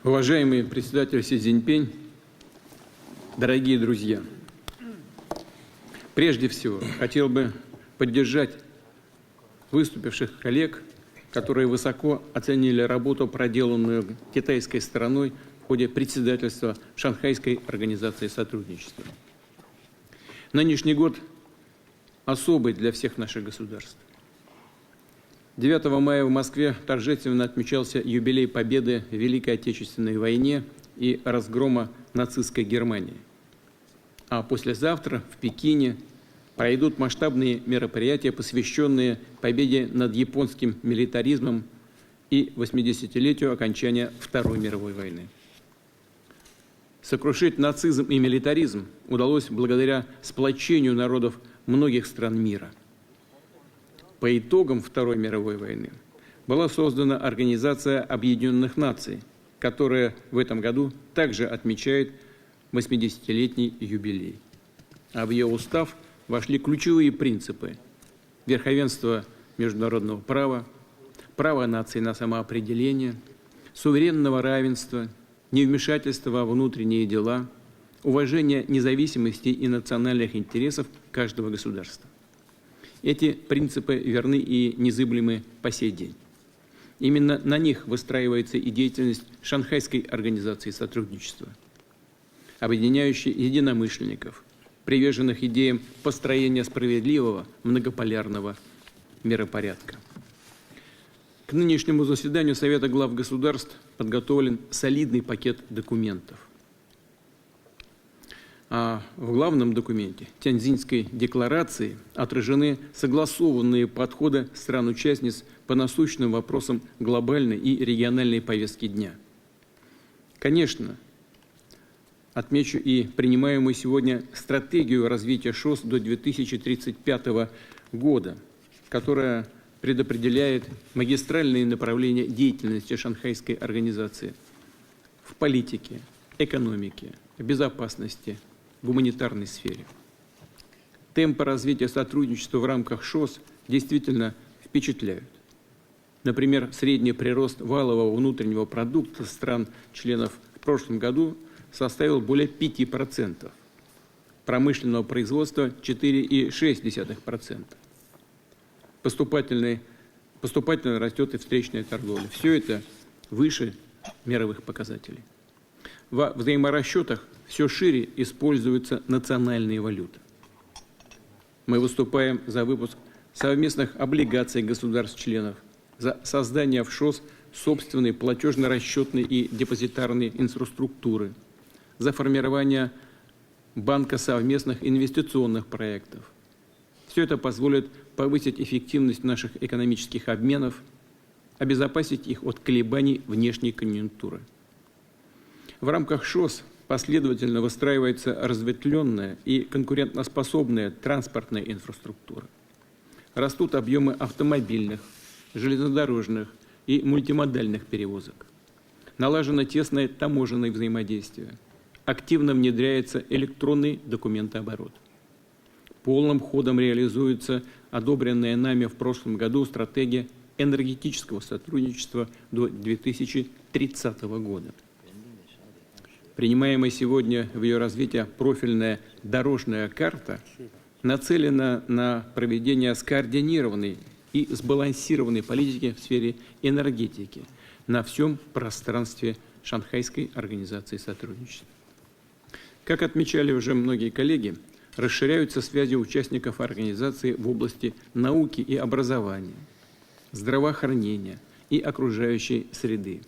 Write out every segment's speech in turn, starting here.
Уважаемый председатель Си Цзиньпинь, дорогие друзья, прежде всего хотел бы поддержать выступивших коллег, которые высоко оценили работу, проделанную китайской стороной в ходе председательства Шанхайской организации сотрудничества. Нынешний год особый для всех наших государств. 9 мая в Москве торжественно отмечался юбилей победы в Великой Отечественной войне и разгрома нацистской Германии. А послезавтра в Пекине пройдут масштабные мероприятия, посвященные победе над японским милитаризмом и 80-летию окончания Второй мировой войны. Сокрушить нацизм и милитаризм удалось благодаря сплочению народов многих стран мира. По итогам Второй мировой войны была создана Организация Объединенных Наций, которая в этом году также отмечает 80-летний юбилей. А в ее устав вошли ключевые принципы: верховенство международного права, право наций на самоопределение, суверенного равенства, невмешательство во внутренние дела, уважение независимости и национальных интересов каждого государства. Эти принципы верны и незыблемы по сей день. Именно на них выстраивается и деятельность Шанхайской организации сотрудничества, объединяющей единомышленников, приверженных идеям построения справедливого многополярного миропорядка. К нынешнему заседанию Совета глав государств подготовлен солидный пакет документов. А в главном документе Тяньцзиньской декларации отражены согласованные подходы стран-участниц по насущным вопросам глобальной и региональной повестки дня. Конечно, отмечу и принимаемую сегодня стратегию развития ШОС до 2035 года, которая предопределяет магистральные направления деятельности Шанхайской организации в политике, экономике, безопасности, гуманитарной сфере. Темпы развития сотрудничества в рамках ШОС действительно впечатляют. Например, средний прирост валового внутреннего продукта стран-членов в прошлом году составил более 5%, промышленного производства 4,6%. Поступательно растет и встречная торговля. Все это выше мировых показателей. Во взаиморасчетах все шире используются национальные валюты. Мы выступаем за выпуск совместных облигаций государств-членов, за создание в ШОС собственной платежно-расчетной и депозитарной инфраструктуры, за формирование банка совместных инвестиционных проектов. Все это позволит повысить эффективность наших экономических обменов, обезопасить их от колебаний внешней конъюнктуры. В рамках ШОС последовательно выстраивается разветвленная и конкурентоспособная транспортная инфраструктура. Растут объемы автомобильных, железнодорожных и мультимодальных перевозок. Налажено тесное таможенное взаимодействие. Активно внедряется электронный документооборот. Полным ходом реализуется одобренная нами в прошлом году стратегия энергетического сотрудничества до 2030 года. Принимаемая сегодня в ее развитие профильная дорожная карта нацелена на проведение скоординированной и сбалансированной политики в сфере энергетики на всем пространстве Шанхайской организации сотрудничества. Как отмечали уже многие коллеги, расширяются связи участников организации в области науки и образования, здравоохранения и окружающей среды,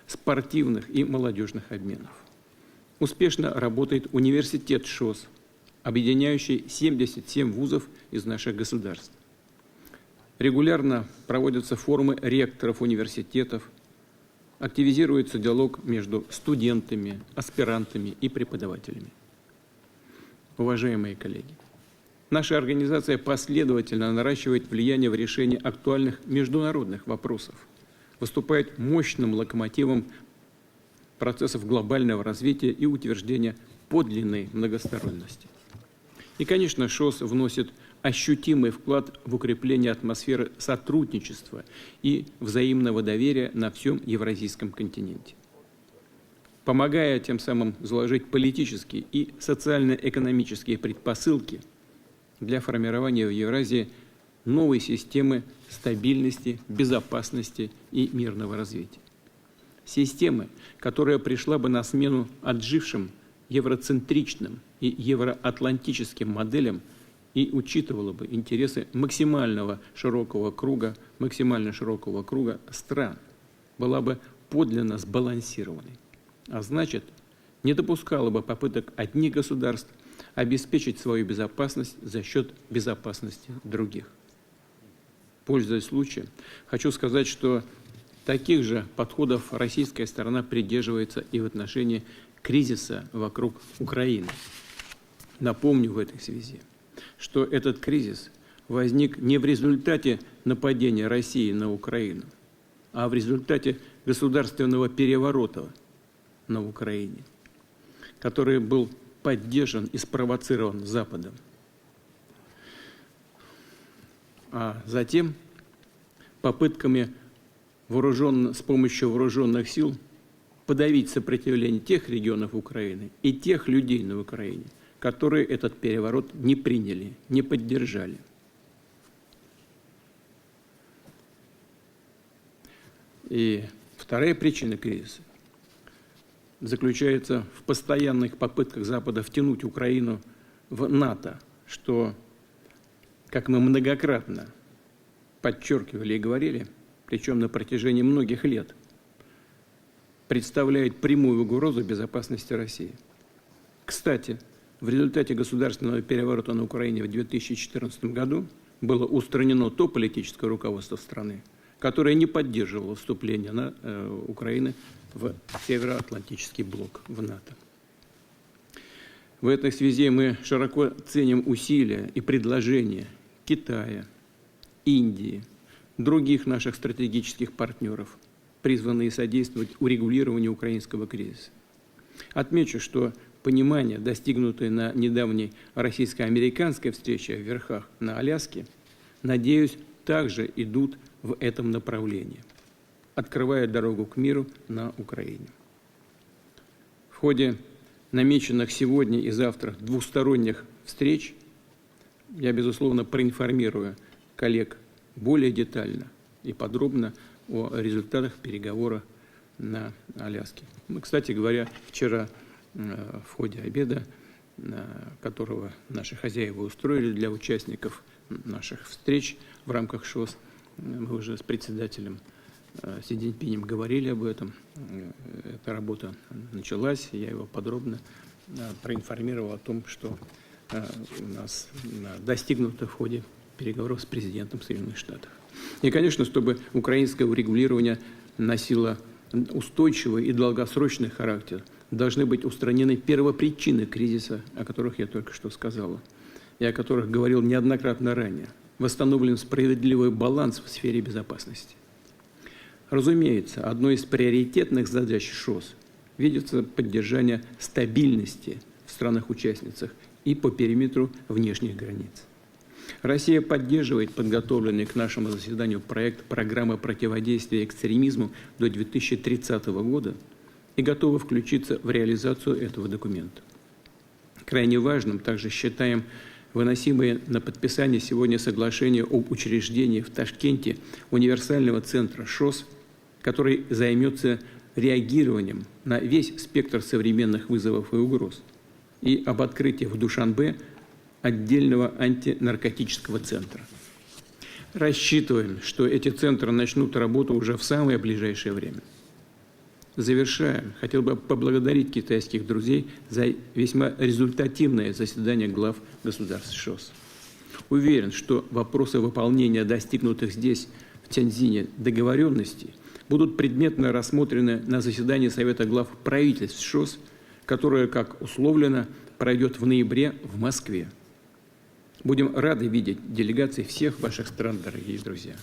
спортивных и молодежных обменов. Успешно работает университет ШОС, объединяющий 77 вузов из наших государств. Регулярно проводятся форумы ректоров университетов, активизируется диалог между студентами, аспирантами и преподавателями. Уважаемые коллеги, наша организация последовательно наращивает влияние в решении актуальных международных вопросов, выступает мощным локомотивом процессов глобального развития и утверждения подлинной многосторонности. И, конечно, ШОС вносит ощутимый вклад в укрепление атмосферы сотрудничества и взаимного доверия на всем Евразийском континенте. помогая тем самым заложить политические и социально-экономические предпосылки для формирования в Евразии новой системы стабильности, безопасности и мирного развития. Системы, которая пришла бы на смену отжившим евроцентричным и евроатлантическим моделям и учитывала бы интересы максимально широкого круга стран, была бы подлинно сбалансированной, а значит, не допускала бы попыток одних государств обеспечить свою безопасность за счет безопасности других. Пользуясь случаем, хочу сказать, что таких же подходов российская сторона придерживается и в отношении кризиса вокруг Украины. Напомню в этой связи, что этот кризис возник не в результате нападения России на Украину, а в результате государственного переворота на Украине, который был поддержан и спровоцирован Западом. А затем попытками с помощью вооруженных сил подавить сопротивление тех регионов Украины и тех людей на Украине, которые этот переворот не приняли, не поддержали. И вторая причина кризиса заключается в постоянных попытках Запада втянуть Украину в НАТО, что, как мы многократно подчеркивали и говорили, причем на протяжении многих лет, представляет прямую угрозу безопасности России. Кстати, в результате государственного переворота на Украине в 2014 году было устранено то политическое руководство страны, которое не поддерживало вступление Украины в Североатлантический блок, в НАТО. В этой связи мы широко ценим усилия и предложения Китая, Индии, других наших стратегических партнеров, призванные содействовать урегулированию украинского кризиса. Отмечу, что понимание, достигнутое на недавней российско-американской встрече в Верхах на Аляске, надеюсь, также идут в этом направлении, открывая дорогу к миру на Украине. В ходе намеченных сегодня и завтра двусторонних встреч я, безусловно, проинформирую коллег более детально и подробно о результатах переговоров на Аляске. Мы, кстати говоря, вчера в ходе обеда, которого наши хозяева устроили для участников наших встреч в рамках ШОС, мы уже с председателем Си Цзиньпинем говорили об этом. Эта работа началась, я его подробно проинформировал о том, что у нас достигнуто в ходе переговоров с президентом Соединенных Штатов. И, конечно, чтобы украинское урегулирование носило устойчивый и долгосрочный характер, должны быть устранены первопричины кризиса, о которых я только что сказала, и о которых говорил неоднократно ранее. Восстановлен справедливый баланс в сфере безопасности. Разумеется, одной из приоритетных задач ШОС видится поддержание стабильности в странах-участницах и по периметру внешних границ. Россия поддерживает подготовленный к нашему заседанию проект программы противодействия экстремизму до 2030 года и готова включиться в реализацию этого документа. Крайне важным также считаем выносимое на подписание сегодня соглашение об учреждении в Ташкенте универсального центра ШОС, который займется реагированием на весь спектр современных вызовов и угроз, и об открытии в Душанбе отдельного антинаркотического центра. Рассчитываем, что эти центры начнут работу уже в самое ближайшее время. Завершая, хотел бы поблагодарить китайских друзей за весьма результативное заседание глав государств ШОС. Уверен, что вопросы выполнения достигнутых здесь, в Тяньцзине, договоренностей будут предметно рассмотрены на заседании Совета глав правительств ШОС, которое, как условлено, пройдет в ноябре в Москве. Будем рады видеть делегации всех ваших стран, дорогие друзья.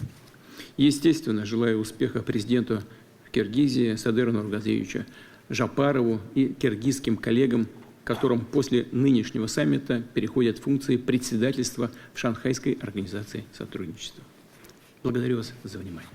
Естественно, желаю успеха президенту Киргизии Садыру Нургазиевичу Жапарову и киргизским коллегам, которым после нынешнего саммита переходят функции председательства в Шанхайской организации сотрудничества. Благодарю вас за внимание.